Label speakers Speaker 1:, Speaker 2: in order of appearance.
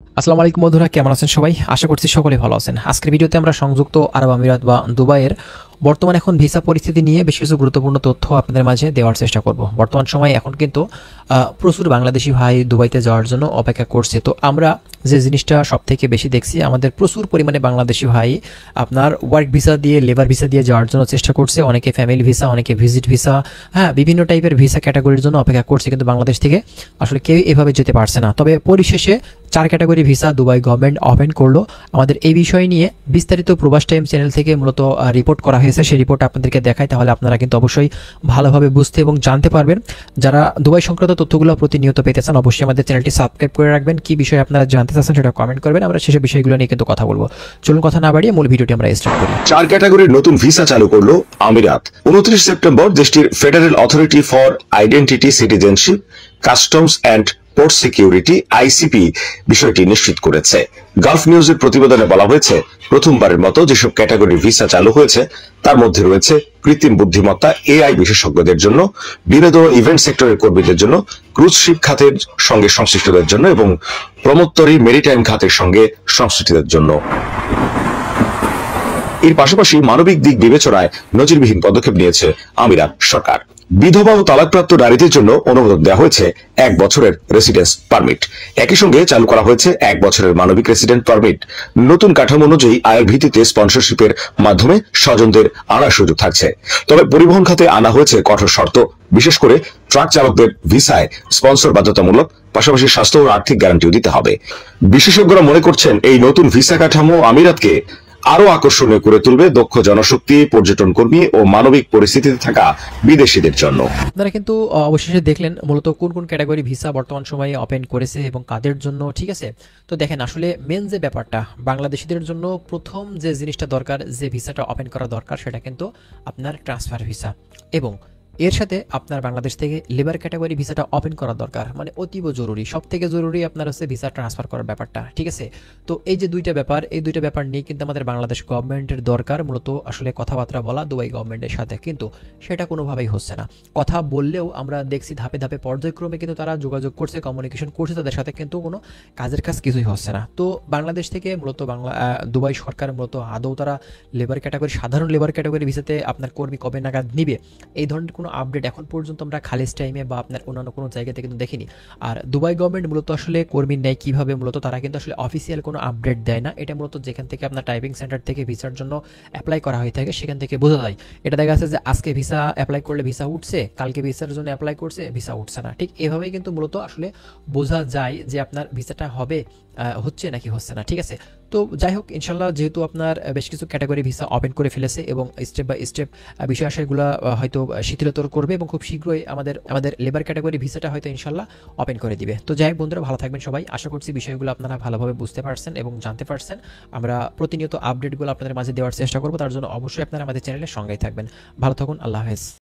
Speaker 1: আসসালামু আলাইকুম বন্ধুরা, কেমন আছেন সবাই? আশা করছি সকলে ভালো আছেন। আজকের ভিডিওতে আমরা সংযুক্ত আরব আমিরাত বা দুবাইয়ের বর্তমান এখন ভিসা পরিস্থিতি নিয়ে বেশ কিছু গুরুত্বপূর্ণ তথ্য আপনাদের মাঝে দেওয়ার চেষ্টা করব। বর্তমান সময়ে এখন কিন্তু প্রচুর বাংলাদেশি ভাই দুবাইতে যাওয়ার জন্য অপেক্ষা করছে। তো আমরা যে জিনিসটা সব থেকে বেশি দেখছি, আমাদের প্রচুর পরিমাণে বাংলাদেশি ভাই আপনার ওয়ার্ক ভিসা দিয়ে, লেবার ভিসা দিয়ে যাওয়ার জন্য চেষ্টা করছে। অনেকে ফ্যামিলি ভিসা, অনেকে ভিজিট ভিসা, হ্যাঁ, বিভিন্ন টাইপের ভিসা ক্যাটাগরির জন্য অপেক্ষা করছে, কিন্তু বাংলাদেশ থেকে আসলে কেউ এভাবে যেতে পারছে না। তবে পরিশেষে 4 category visa Dubai government open করলো। আমাদের এই বিষয় নিয়ে বিস্তারিত প্রবাস টাইম চ্যানেল থেকে মূলত রিপোর্ট করা হয়েছে। সেই রিপোর্ট আপনাদেরকে দেখায়, তাহলে আপনারা কিন্তু অবশ্যই ভালোভাবে বুঝতে এবং জানতে পারবেন। যারা দুবাই সংক্রান্ত তথ্যগুলো প্রতিনিয়ত পেতে চান, অবশ্যই আমাদের চ্যানেলটি সাবস্ক্রাইব করে রাখবেন। কি বিষয়ে আপনারা জানতে চাচ্ছেন সেটা কমেন্ট করবেন, আমরা সেসব বিষয়গুলো নিয়ে কিন্তু কথা বলবো। চলুন কথা না বাড়িয়ে মূল ভিডিওটি আমরা স্টার্ট করি।
Speaker 2: 4 ক্যাটাগরির নতুন ভিসা চালু করলো আমিরাত। 29 সেপ্টেম্বর দেশটির federal authority for identity, citizenship, customs and port security ICP বিষয়টি নিশ্চিত করেছে। গালফ নিউজের প্রতিবেদনে বলা হয়েছে, প্রথমবারের মতো যেসব ক্যাটাগরির ভিসা চালু হয়েছে তার মধ্যে রয়েছে কৃত্রিম বুদ্ধিমত্তা এআই বিশেষজ্ঞদের জন্য, বিনোদন ইভেন্ট সেক্টরের কর্মীদের জন্য, ক্রুজ শিপ খাতের সঙ্গে সংশ্লিষ্টদের জন্য এবং প্রমোত্তরী মেরিটাইম খাতের সঙ্গে সংশ্লিষ্টদের জন্য। এর পাশাপাশি মানবিক দিক বিবেচনায় নজিরবিহীন পদক্ষেপ নিয়েছে আমিরাত সরকার। বিধবা ও তালাকপ্রাপ্ত নারীদের জন্য অনুমোদন দেওয়া হয়েছে 1 বছরের রেসিডেন্স পারমিট। একই সঙ্গে চালু করা হয়েছে 1 বছরের মানবিক রেসিডেন্ট পারমিট। নতুন কাঠামো অনুযায়ী আয়ের ভিত্তিতে স্পন্সরশিপের মাধ্যমে স্বজনদের আনার সুযোগ থাকছে। তবে পরিবহন খাতে আনা হয়েছে কঠোর শর্ত, বিশেষ করে ট্রাক চালকদের ভিসায় স্পন্সর বাধ্যতামূলক, পাশাপাশি স্বাস্থ্য ও আর্থিক গ্যারান্টিও দিতে হবে। বিশেষজ্ঞরা মনে করছেন, এই নতুন ভিসা কাঠামো আমিরাতকে আরো আকর্ষণীয় করে তুলবে দক্ষ জনশক্তি, পর্যটন কর্মী ও মানবিক পরিস্থিতিতে থাকা বিদেশিদের জন্য।
Speaker 1: আপনারা কিন্তু অবশেষে দেখলেন মূলত কোন কোন ক্যাটাগরি ভিসা বর্তমান সময়ে ওপেন করেছে এবং কাদের জন্য, ঠিক আছে? তো দেখেন, আসলে মেন যে ব্যাপারটা, বাংলাদেশিদের জন্য প্রথম যে জিনিসটা দরকার, যে ভিসাটা ওপেন করা দরকার, সেটা কিন্তু আপনার ট্রান্সফার ভিসা, এবং এর সাথে আপনার বাংলাদেশ থেকে লেবার ক্যাটাগরি ভিসাটা ওপেন করা দরকার। মানে অতীব জরুরি, সব থেকে জরুরি আপনার হচ্ছে ভিসা ট্রান্সফার করার ব্যাপারটা, ঠিক আছে? তো এই যে দুইটা ব্যাপার, এই দুইটা ব্যাপার নিয়ে কিন্তু আমাদের বাংলাদেশ গভর্নমেন্টের দরকার মূলত আসলে কথাবার্তা বলা দুবাই গভর্নমেন্টের সাথে, কিন্তু সেটা কোনোভাবেই হচ্ছে না। কথা বললেও আমরা দেখছি ধাপে ধাপে পর্যায়ক্রমে কিন্তু তারা যোগাযোগ করছে, কমিউনিকেশন করছে তাদের সাথে, কিন্তু কোনো কাজের কাজ কিছুই হচ্ছে না। তো বাংলাদেশ থেকে মূলত দুবাই সরকার মূলত আদৌ তারা লেবার ক্যাটাগরি, সাধারণ লেবার ক্যাটাগরি ভিসাতে আপনার কর্মী কবে নাগাদ নিবে, এই ধরনের কোনো আপডেট এখন পর্যন্ত আমরা খালিজ টাইমে বা আপনার অন্যান্য কোনো জায়গাতে কিন্তু দেখিনি। আর দুবাই গভর্নমেন্ট মূলত আসলে কর্মী নেয় কিভাবে, মূলত তারা কিন্তু আসলে অফিসিয়াল কোনো আপডেট দেয় না। এটা মূলত যেখান থেকে আপনার টাইপিং সেন্টার থেকে ভিসার জন্য অ্যাপ্লাই করা হয়ে থাকে, সেখান থেকে বোঝা যায়। এটা দেখা যাচ্ছে যে আজকে ভিসা অ্যাপ্লাই করলে ভিসা উঠছে, কালকে ভিসার জন্য অ্যাপ্লাই করছে, ভিসা উঠছে না। ঠিক এভাবেই কিন্তু মূলত আসলে বোঝা যায় যে আপনার ভিসাটা হবে, হচ্ছে নাকি হচ্ছে না, ঠিক আছে? তো যাই হোক, ইনশাল্লাহ যেহেতু আপনার বেশ কিছু ক্যাটাগরি ভিসা ওপেন করে ফেলেছে এবং স্টেপ বাই স্টেপ বিষয় আশয়গুলো হয়তো শিথিলতর করবে এবং খুব শীঘ্রই আমাদের লেবার ক্যাটাগরি ভিসাটা হয়তো ইনশাল্লাহ ওপেন করে দিবে। তো যাই হোক বন্ধুরা, ভালো থাকবেন সবাই। আশা করছি বিষয়গুলো আপনারা ভালোভাবে বুঝতে পারছেন এবং জানতে পারছেন। আমরা প্রতিনিয়ত আপডেটগুলো আপনাদের মাঝে দেওয়ার চেষ্টা করবো, তার জন্য অবশ্যই আপনারা আমাদের চ্যানেলের সঙ্গেই থাকবেন। ভালো থাকুন, আল্লাহ হাফেজ।